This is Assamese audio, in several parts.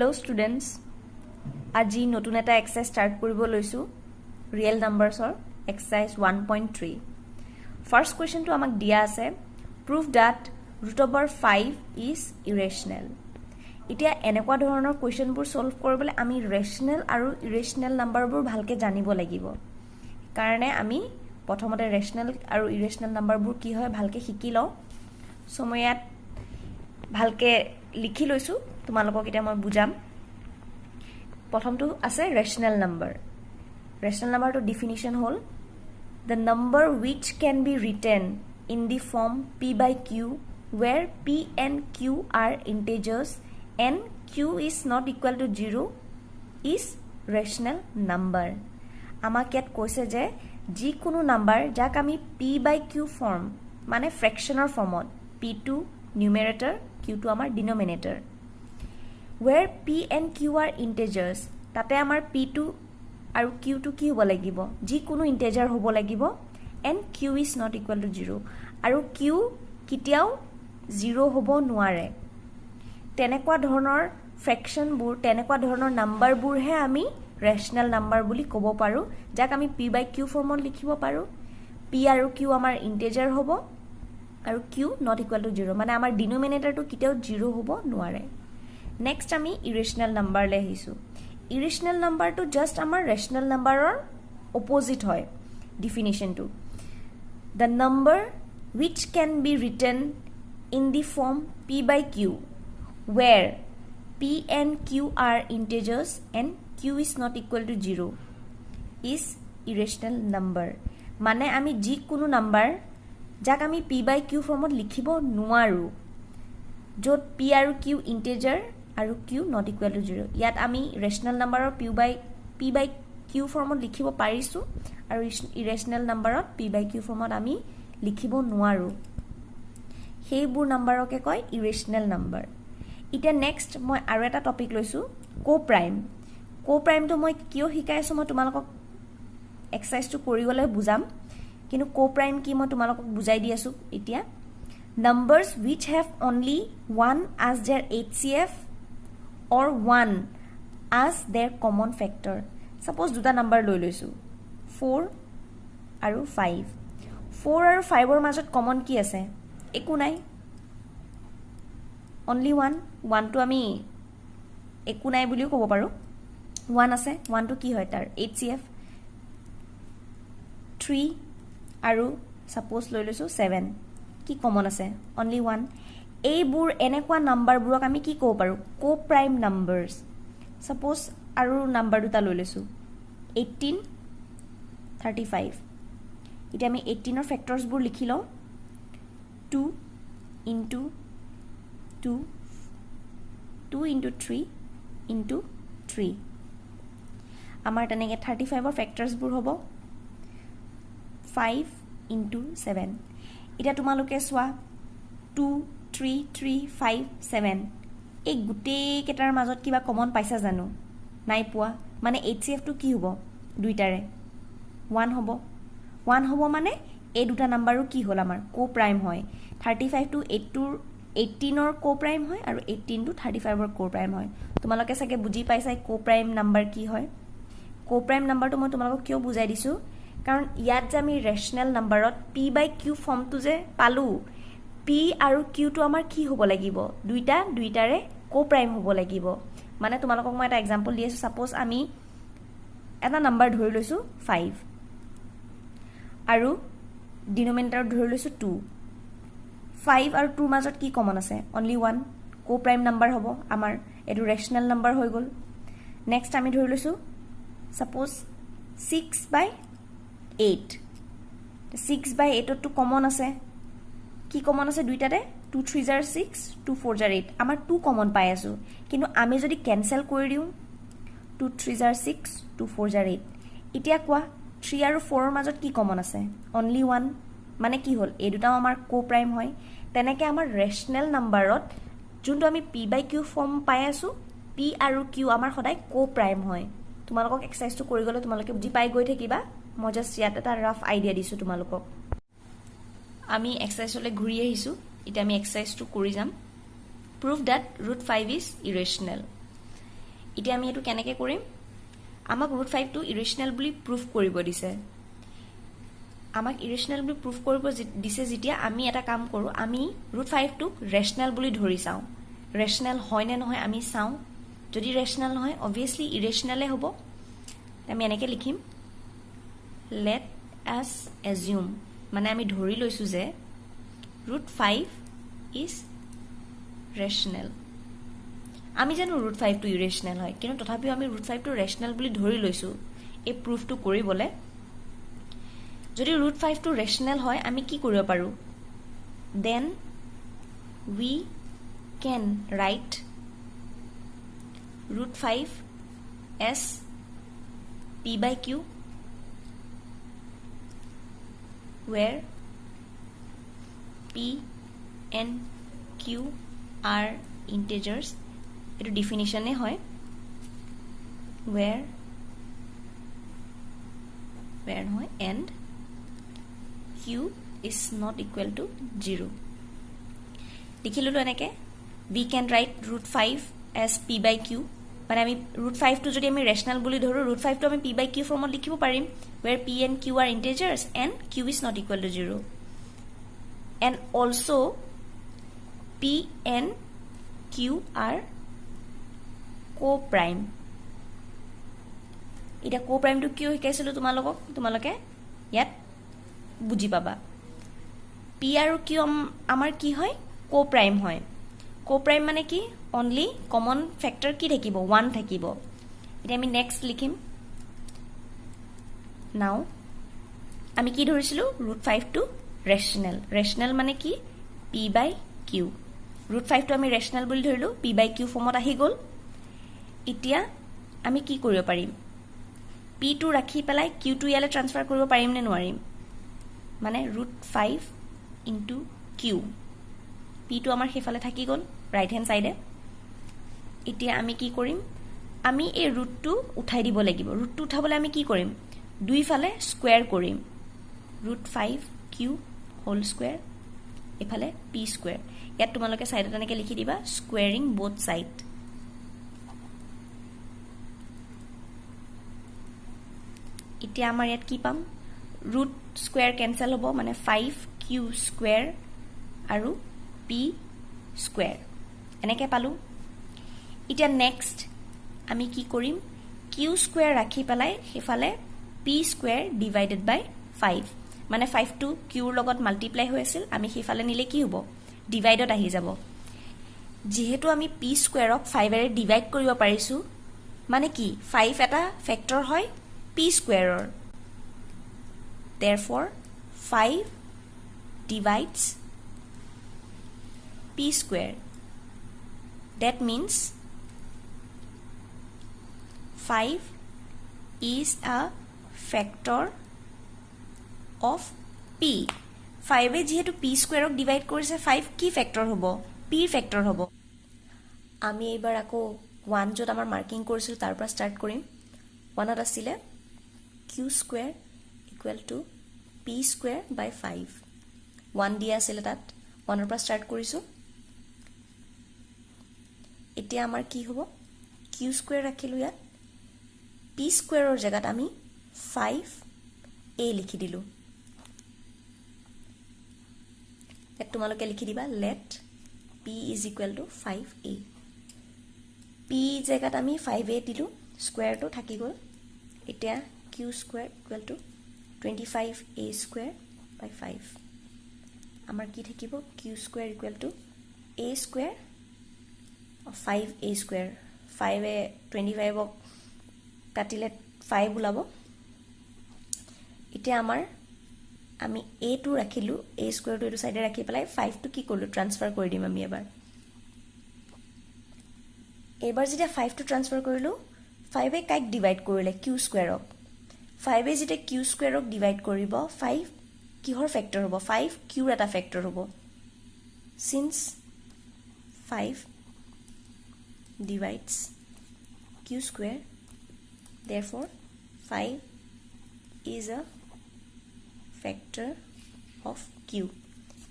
Hello students, আজি নতুন এটা এক্সাৰসাইজ ষ্টাৰ্ট কৰিব লৈছো ৰিয়েল নাম্বাৰছৰ এক্সাৰসাইজ 1.3 ফাৰ্স্ট কোৱেশ্চনটো আমাক দিয়া আছে প্ৰুভ দ্যাট √5 ইজ ইৰেচনেল এতিয়া এনেকুৱা ধৰণৰ কোৱেশ্চনবোৰ সলভ কৰিবলৈ আমি ৰেচনেল আৰু ইৰেচনেল নাম্বাৰবোৰ ভালকে জানিব লাগিব কাৰণে আমি প্ৰথমতে ৰেচনেল আৰু ইৰেচনেল নাম্বাৰবোৰ কি হয় ভালকে শিকি লওঁ সো মই ইয়াত ভালকে লিখি লৈছো তোমালোকক এটা মই বুজাম প্ৰথমটো আছে ৰেচনেল নাম্বাৰটো definition hall the number which can be written in the form p by q where p and q are integers and q is not equal to 0 is rational number আমাক ইয়াত কৈছে যে যিকোনো নাম্বাৰ যাক আমি p by q ফৰ্ম মানে ফ্ৰেকশনৰ ফৰ্মত p2 numerator q2 আমাৰ denominator where p and q are integers তাতে আমাৰ p2 আৰু q2 কি হ'ব লাগিব যিকোনো ইন্টিজাৰ হ'ব লাগিব and q is not equal to 0 আৰু q কিতিয়াও 0 হ'ব নোৱাৰে তেনেকুৱা ধৰণৰ ফ্ৰেকশনবোৰ তেনেকুৱা ধৰণৰ নাম্বাৰবোৰহে আমি ৰেচনেল নাম্বাৰ বুলি ক'ব পাৰো যাক আমি p by q ফৰ্মত লিখিব পাৰো p আৰু q আমাৰ ইন্টিজাৰ হ'ব আৰু q not equal to 0 মানে আমাৰ ডিনোমিনেটৰটো কিতিয়াও 0 হ'ব নোৱাৰে নেক্সট আমি ইৰেচনেল নাম্বাৰ লে আহিছো ইৰেচনেল নাম্বাৰটো জাস্ট আমাৰ ৰেচনেল নাম্বাৰৰ অপোজিট হয় ডেফিনিশনটো the number which can be written in the form p by q where p and q are integers and q is not equal to 0 is irrational number মানে আমি যিকোনো নাম্বাৰ যাক আমি p by q ফৰ্মত লিখিব নোৱাৰো য'ত p আৰু q ইন্টিজাৰ আৰু q not equal to 0 ইয়াত আমি ৰেচনেল নাম্বাৰৰ p by q ফৰ্মত লিখিব পাৰিছো আৰু ইৰেচনেল নাম্বাৰত p by q ফৰ্মত আমি লিখিব নোৱাৰো হেইবোৰ নাম্বাৰকে কয় ইৰেচনেল নাম্বাৰ ইটা নেক্সট মই আৰু এটা টপিক লৈছো কোপ্ৰাইমটো মই কিয় শিকাইছো মই তোমালোকক এক্সাৰসাইজটো কৰি গলে বুজাম কিন্তু কোপ্ৰাইম কি মই তোমালোকক বুজাই দি আছো এতিয়া numbers which have only one as their HCF or one as their common factor suppose দুটা নাম্বাৰ লৈ লৈছো 4 আৰু 5 4 আৰু 5 ৰ মাজত কমন কি আছে একো নাই only one টো আমি একো নাই বুলিও ক'ব পাৰো 1 আছে 1 টো কি হয় তাৰ HCF 3 আৰু suppose লৈ লৈছো 7 কি কমন আছে only one এইবোৰ এনেকুৱা নাম্বাৰবোৰক আমি কি ক'ব পাৰো কোপ্ৰাইম নাম্বাৰছ suppose আৰু নাম্বাৰ দুটা লৈ লৈছো 18 35 এটা আমি 18 ৰ ফ্যাক্টৰছ বোৰ লিখি লও 2 into 2 2 into 3 into 3 আমাৰ তেনেকে 35 ৰ ফ্যাক্টৰছ বোৰ হ'ব 5 into 7 এটা তোমালোকে সোৱা 2 3 3 5 7 এই গুটে কেটাৰ মাজত কিবা কমন পাইছা জানো নাই পোৱা মানে HCF টো কি হ'ব দুইটাৰে 1 হ'ব মানে এই দুটা নাম্বাৰো কি হ'ল আমাৰ কোপ্ৰাইম হয় 35 টু 18 ৰ কোপ্ৰাইম হয় আৰু 18 টু 35 ৰ কোপ্ৰাইম হয় তোমালোকে সাকে বুজি পাইছাই কোপ্ৰাইম নাম্বাৰ কি হয় কোপ্ৰাইম নাম্বাৰটো মই তোমালোকক কিয় বুজাই দিছো কাৰণ ইয়াত যে আমি ৰেচনেল নাম্বাৰত p by q ফৰ্মটো যে পালো p আৰু q টো আমাৰ কি হ'ব লাগিব দুইটাৰে কোপ্ৰাইম হ'ব লাগিব মানে তোমালোকক মই এটা এক্সাম্পল দি আছো সাপোজ আমি এটা নাম্বাৰ ধৰি লৈছো 5 আৰু ডিনোমিনেটৰ ধৰি লৈছো 2 5 আৰু 2 মাজত কি কমন আছে only one কোপ্ৰাইম নাম্বাৰ হ'ব আমাৰ এটো ৰেচনেল নাম্বাৰ হৈ গল নেক্সট আমি ধৰি লৈছো সাপোজ 6 by 8 6 by 8 টো কমন আছে কি কমন আছে দুইটাতে 2 3 jar 6 2 4 jar 8 আমাৰ 2 কমন পাই আছো কিন্তু আমি যদি ক্যান্সেল কৰি দিও 2 3 jar 6 2 4 jar 8 এতিয়া কোৱা 3 আৰু 4 ৰ মাজত কি কমন আছে only one মানে কি হল এই দুটাও আমাৰ কোপ্ৰাইম হয় তেনেকে আমাৰ ৰেচনেল নাম্বাৰত যোনটো আমি p by q ফৰ্ম পাই আছো p আৰু q আমাৰ সদায় কোপ্ৰাইম হয় তোমালোকক এক্সাৰসাইজটো কৰি গলে তোমালোকে বুজি পাই গৈ থাকিবা মই জাস্ট ইয়াত এটা ৰাফ আইডিয়া দিছো তোমালোকক আমি এক্সাৰসাইজলৈ ঘূৰি আহিছো এটা আমি এক্সাৰসাইজটো কৰি যাম prove that √5 is irrational এতিয়া আমি এটো কেনেকৈ কৰিম আমাক √5 টো ইৰেশনাল বুলি প্ৰুফ কৰিব দিছে আমাক ইৰেশনাল বুলি প্ৰুফ কৰিব দিছে যেতিয়া আমি এটা কাম কৰো আমি √5 টো ৰেশনাল বুলি ধৰি চাও ৰেশনাল হয় নে নহয় আমি চাও যদি ৰেশনাল নহয় obviously ইৰেশনালে হ'ব আমি এনেকৈ লিখিম let us assume মানে আমি ধৰি লৈছো যে √5 is rational আমি জানো √5 টো ইৰেশনাল হয় কিন্তু তথাপিও আমি √5 টো ৰেশনাল বুলি ধৰি লৈছো এই প্ৰুফটো কৰিবলে যদি √5 টো ৰেশনাল হয় আমি কি কৰিব পাৰো then we can write √5 as p/q where p and q are integers এটো definition হয় where নহয় and q is not equal to 0 লিখিললো এনেকে we can write √5 as p/q মানে আমি √5 টো যদি আমি ৰেশনাল বুলি ধৰো √5 টো আমি p/q ফৰ্মত লিখিব পাৰিম where p and q are integers and q is not equal to 0 and also p and q are co-prime এটা co-prime টো কিয় শিকাইছিলো তোমালোকে ইয়াত বুজি পাবা p আৰু q আমাৰ কি হয় co-prime হয় co-prime মানে কি only common factor কি থাকিব 1 থাকিব এটা আমি নেক্সট লিখিম now আমি কি ধৰিছিলো √5 টো ৰেশনাল মানে কি p/q √5 টো আমি ৰেশনাল বুলি ধৰিলো p/q ফৰ্মত আহি গল এতিয়া আমি কি কৰিব পাৰিম p টো ৰাখি পেলাই q টো ইয়ালে ট্ৰান্সফাৰ কৰিব পাৰিম নে নোৱাৰিম মানে √5 into q p টো আমাৰ হেফালে থাকি গল ৰাইট হ্যান্ড সাইডে এতিয়া আমি কি কৰিম আমি এই ৰুট টো উঠাই দিব লাগিব ৰুট টো উঠাবলে আমি কি কৰিম দুই ফালে স্কয়াৰ কৰিম √5q হোল স্কয়াৰ এফালে p স্কয়াৰ ইয়াত তোমালোকে সাইডত এনেকৈ লিখি দিবা স্কয়াৰিং বোথ সাইড এতিয়া আমাৰ ইয়াত কি পাম ৰুট স্কয়াৰ কেনসেল হ'ব মানে 5q স্কয়াৰ আৰু p স্কয়াৰ এনেকৈ পালো এতিয়া নেক্সট আমি কি কৰিম q স্কয়াৰ ৰাখি পেলাই হেফালে p স্কয়াৰ ডিভাইডেড বাই 5 মানে 5 টো q ৰ লগত মাল্টিপ্লাই হৈ আছিল আমি হেফালে নিলে কি হ'ব ডিভাইডত আহি যাব যেহেতু আমি p স্কয়াৰক 5 এৰে ডিভাইড কৰিব পাৰিছো মানে কি 5 এটা ফেক্টৰ হয় p স্কয়াৰৰ therefore 5 divides p square that means 5 is a factor of p 5 এ যেহেতু p স্কয়াৰক ডিভাইড কৰিছে 5 কি ফেক্টৰ হ'ব p ফেক্টৰ হ'ব আমি এবাৰ আকৌ 1 যত আমাৰ মাৰ্কিং কৰিছিল তাৰ পৰা স্টাৰ্ট কৰিম 1 ত আছিল q square equal to p square by 5 1 দিয়া আছিল তাত 1 ৰ পৰা স্টাৰ্ট কৰিছো এতিয়া আমাৰ কি হ'ব q স্কয়াৰ ৰাখিলো ইয়াত p স্কয়াৰৰ জায়গাত আমি 5a লিখি দিলো এত তোমালোকে লিখি দিবা let p is equal to 5a p জায়গাত আমি 5a দিলো স্কয়াৰটো থাকি গল এতিয়া q square equal to 25a square by 5 আমাৰ কি থাকিব q square equal to a square or 5a square 5 এ 25 ক কাটিলে 5 ওলাব এতিয়া আমাৰ আমি a টো ৰাখিলো a square টো এটো সাইডে ৰাখি পেলাই 5 টো কি কৰিলো ট্ৰান্সফাৰ কৰি দিম আমি এবাৰ যেতিয়া 5 টো ট্ৰান্সফাৰ কৰিলো 5 এ কাইক ডিভাইড কৰিলে q স্কয়াৰক 5 এ যেতিয়া q স্কয়াৰক ডিভাইড কৰিব 5 কিহৰ ফেক্টৰ হ'ব 5 q ৰ এটা ফেক্টৰ হ'ব since 5 divides q square therefore 5 is a factor of q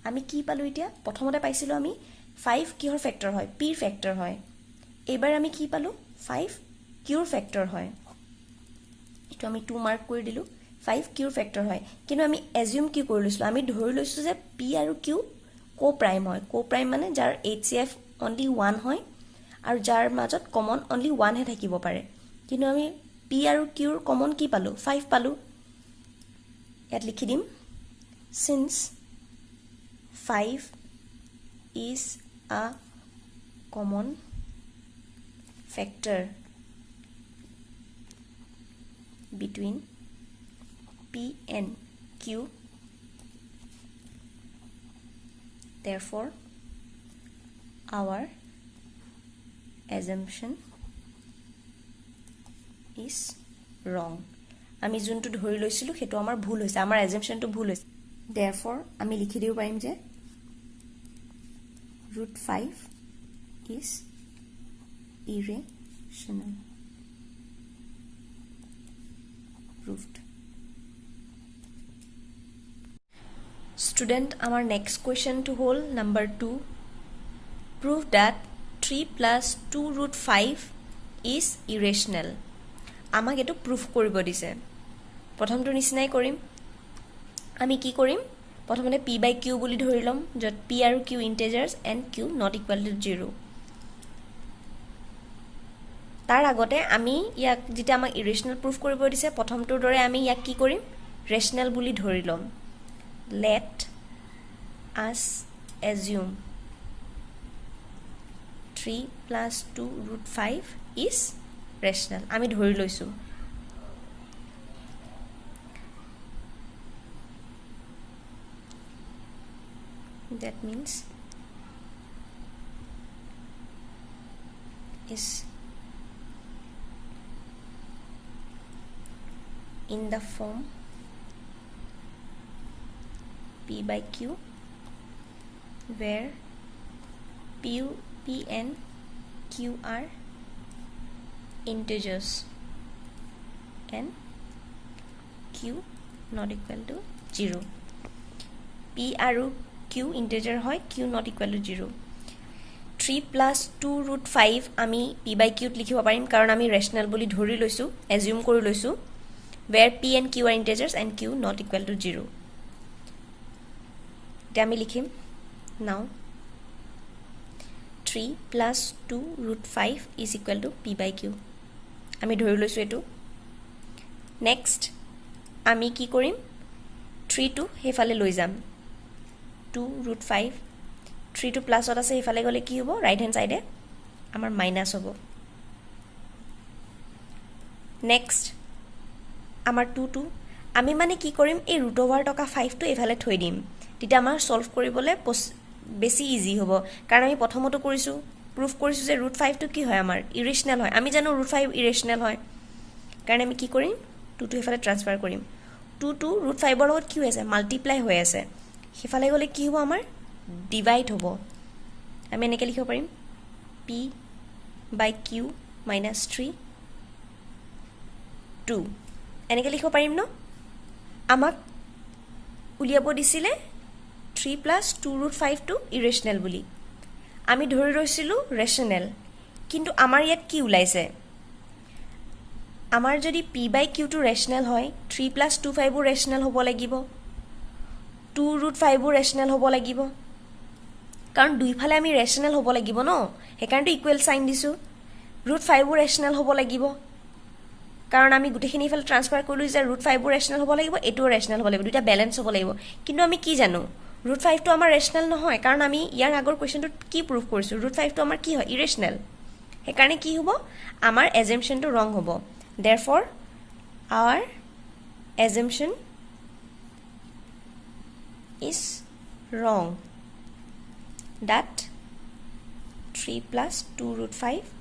আমি কি পালো এতিয়া প্ৰথমতে পাইছিলো আমি 5 কিহৰ ফেক্টৰ হয় p ৰ ফেক্টৰ হয় এবাৰ আমি কি পালো 5 কিউৰ ফেক্টৰ হয় এটো আমি 2 মাৰ্ক কৰি দিলো 5 কিউৰ ফেক্টৰ হয় কিন্তু আমি এজিউম কি কৰি লৈছো আমি ধৰি লৈছো যে p আৰু q কো প্ৰাইম হয় কো প্ৰাইম মানে যাৰ HCF only 1 হয় আৰু যাৰ মাজত কমন only 1 হে থাকিব পাৰে কিন্তু আমি p আৰু q ৰ কমন কি পালো 5 পালো ইয়াত লিখি দিম since 5 is a common factor between p and q therefore our assumption is wrong আমি যোনটো ধৰি লৈছিলো হেতু আমাৰ ভুল হৈছে আমাৰ assumptionটো ভুল হৈছে therefore আমি লিখি দিও পাৰিম যে √5 is irrational proved student our next question to hold number 2 prove that 3 plus 2√5 is irrational আমাক এটো proof কৰিব দিছে প্ৰথমটো নিচিনাই কৰিম আমি কি কৰিম প্ৰথমতে p by q বুলি ধৰি লম যত p আৰু q integers and q not equal to 0 তাৰ আগতে আমি ইয়াক যেটা আমাক irrational proof কৰিব দিছে প্ৰথমটোৰ দৰে আমি ইয়াক কি কৰিম rational বুলি ধৰি লম let us assume 3 plus 2√5 is rational আমি ধৰি লৈছো that means is in the form p by q where p and q are integers and q not equal to 0 p আৰু q integer হয় q not equal to 0 3 plus 2√5 আমি p by q লিখিব পাৰিম কাৰণ আমি rational বুলি ধৰি লৈছো assume কৰি লৈছো where p and q are integers and q not equal to 0 এটা আমি লিখিম now 3 plus 2√5 is equal to p by q আমি ধৰি লৈছো এটো next আমি কি কৰিম 3 টো হেফালে লৈ যাম 2√5 3 টো প্লাসত আছে হেফালে গলে কি হ'ব রাইট হ্যান্ড সাইডে আমাৰ মাইনাস হ'ব next আমাৰ 2 টো আমি মানে কি কৰিম এই ৰুট ওভাৰ টকা 5 টো এফালে থৈ দিম তিটা আমাৰ সলভ কৰিবলে বেছি ইজি হ'ব কাৰণ আমি প্ৰথমটো কৰিছো প্ৰুফ কৰিছো যে √5 টো কি হয় আমাৰ ইৰেশনাল হয় আমি জানো √5 ইৰেশনাল হয় কাৰণ আমি কি কৰিম 2 টো এফালে ট্ৰান্সফাৰ কৰিম 2 টো √5 ৰ লগত কি হৈ আছে মাল্টিপ্লাই হৈ আছে হেফালে গলে কি হ'ব আমাৰ ডিভাইড হ'ব আমি এনেকৈ লিখিব পাৰিম p by q minus 3 2 এনেকৈ লিখিব পাৰিম ন আমাক উলিয়াব দিছিলে 3 plus 2√5 টো ইৰেশনাল বুলি আমি ধৰি ৰৈছিলো ৰেশনাল কিন্তু আমাৰ ইয়াত কি উলাইছে আমাৰ যদি p by q টো ৰেশনাল হয় 3 plus 25 ও ৰেশনাল হ'ব লাগিব 2√5 ও ৰেশনাল হ'ব লাগিব কাৰণ দুইফালে আমি ৰেশনাল হ'ব লাগিব ন হেকাৰণে ইকুৱেল সাইন দিছো √5 ও ৰেশনাল হ'ব লাগিব কাৰণ আমি গুটেখিনি ইফালে ট্ৰান্সফাৰ কৰিলো যে √5 ও ৰেশনাল হ'ব লাগিব এটোও ৰেশনাল হ'ব লাগিব দুটা ব্যালেন্স হ'ব লাগিব কিন্তু আমি কি জানো √5 টো আমাৰ ৰেশনাল নহয় কাৰণ আমি ইয়াৰ আগৰ কোৱেশ্চনটো কি প্ৰুফ কৰিছো √5 টো আমাৰ কি হয় ইৰেশনাল হেকাৰণে কি হ'ব আমাৰ assumptionটো ৰং হ'ব therefore our assumption is wrong that 3 plus 2√5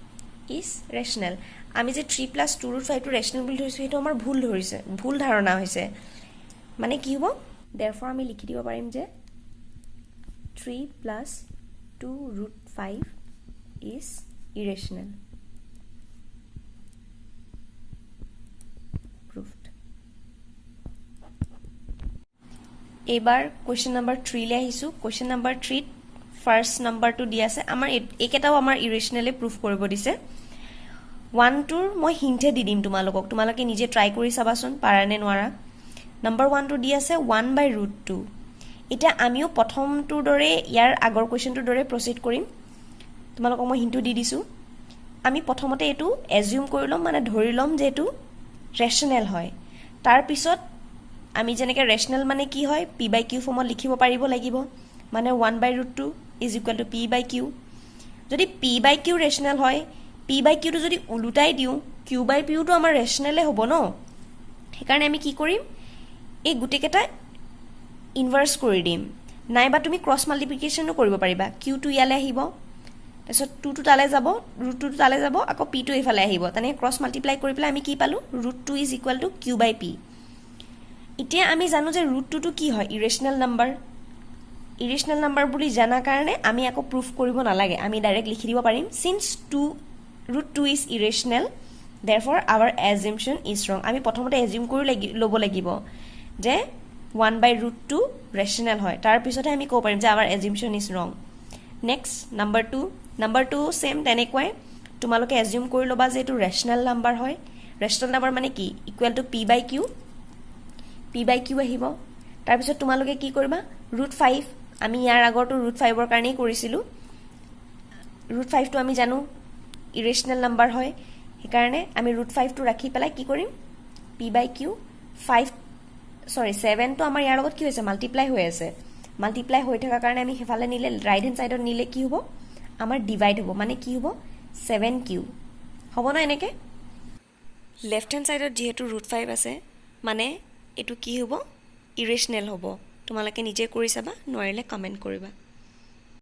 is rational আমি যে 3 plus 2√5 টো ৰেশনাল বুলি ধৰিছো হেতু আমাৰ ভুল ধাৰণা হৈছে মানে কি হ'ব therefore আমি লিখি দিব পাৰিম যে 3 plus 2√5 is irrational proved এবাৰ কোৱেশ্চন নম্বৰ 3 লে আহিছো কোৱেশ্চন নম্বৰ 3 ফাৰ্স্ট নাম্বাৰটো দি আছে আমাৰ একেটাও আমাৰ ইৰেশনালি প্ৰুফ কৰিব দিছে 1টোৰ মই হিণ্টহে দি দিম তোমালোকে নিজে ট্ৰাই কৰি চাবাচোন পাৰা নে নোৱাৰা নম্বৰ 1টো দি আছে 1/√2 এতিয়া আমিও প্ৰথমটোৰ দৰে ইয়াৰ আগৰ কুৱেশ্যনটোৰ দৰে প্ৰচিড কৰিম তোমালোকক মই হিণ্টটো দি দিছোঁ আমি প্ৰথমতে এইটো এজিউম কৰি ল'ম মানে ধৰি ল'ম যে এইটো ৰেচনেল হয় তাৰপিছত আমি যেনেকৈ ৰেচনেল মানে কি হয় p/q ফৰ্মত লিখিব পাৰিব লাগিব মানে 1/√2 = p/q যদি p/q ৰেচনেল হয় p/qটো যদি উলুটাই দিওঁ q/pটো আমাৰ ৰেচনেলে হ'ব ন সেইকাৰণে আমি কি কৰিম এই গোটেইকেইটা ইনভাৰ্স কৰি দিম নাইবা তুমি ক্ৰছ মাল্টিপ্লিকেশ্যনো কৰিব পাৰিবা qটো ইয়ালৈ আহিব তাৰপিছত 2টো তালৈ যাব √2টো তালৈ যাব আকৌ pটো এইফালে আহিব তেনেকৈ ক্ৰছ মাল্টিপ্লাই কৰি পেলাই আমি কি পালোঁ √2 = q/p এতিয়া আমি জানো যে √2টো কি হয় ইৰেচনেল নাম্বাৰ বুলি জানাৰ কাৰণে আমি আকৌ প্ৰুফ কৰিব নালাগে আমি ডাইৰেক্ট লিখি দিব পাৰিম since √2 is irrational therefore our assumption is wrong আমি প্ৰথমতে এজিউম কৰি ল'ব লাগিব যে 1/√2 ৰেচনেল হয় তাৰপিছতহে আমি ক'ব পাৰিম যে our assumption is wrong next number 2 same তেনেকুৱাই তোমালোকে এজিউম কৰি ল'বা যে এইটো ৰেচনেল নাম্বাৰ হয় ৰেচনেল নাম্বাৰ মানে কি = p/q আহিব তাৰপিছত তোমালোকে কি কৰিবা √5 আমি ইয়াৰ আগৰটো √5ৰ কাৰণেই কৰিছিলোঁ √5টো আমি জানো ইৰেচনেল নাম্বাৰ হয় সেইকাৰণে আমি √5টো ৰাখি পেলাই কি কৰিম p/q 7টো আমাৰ ইয়াৰ লগত কি হৈছে মাল্টিপ্লাই হৈ আছে মাল্টিপ্লাই হৈ থকাৰ কাৰণে আমি সেইফালে নিলে ৰাইট হেণ্ড ছাইডত নিলে কি হ'ব আমাৰ ডিভাইড হ'ব মানে কি হ'ব 7q হ'ব ন এনেকৈ লেফ্ট হেণ্ড ছাইডত যিহেতু √5 আছে মানে এইটো কি হ'ব ইৰেচনেল হ'ব তোমালোকে নিজে কৰি চাবা নোৱাৰিলে কমেণ্ট কৰিবা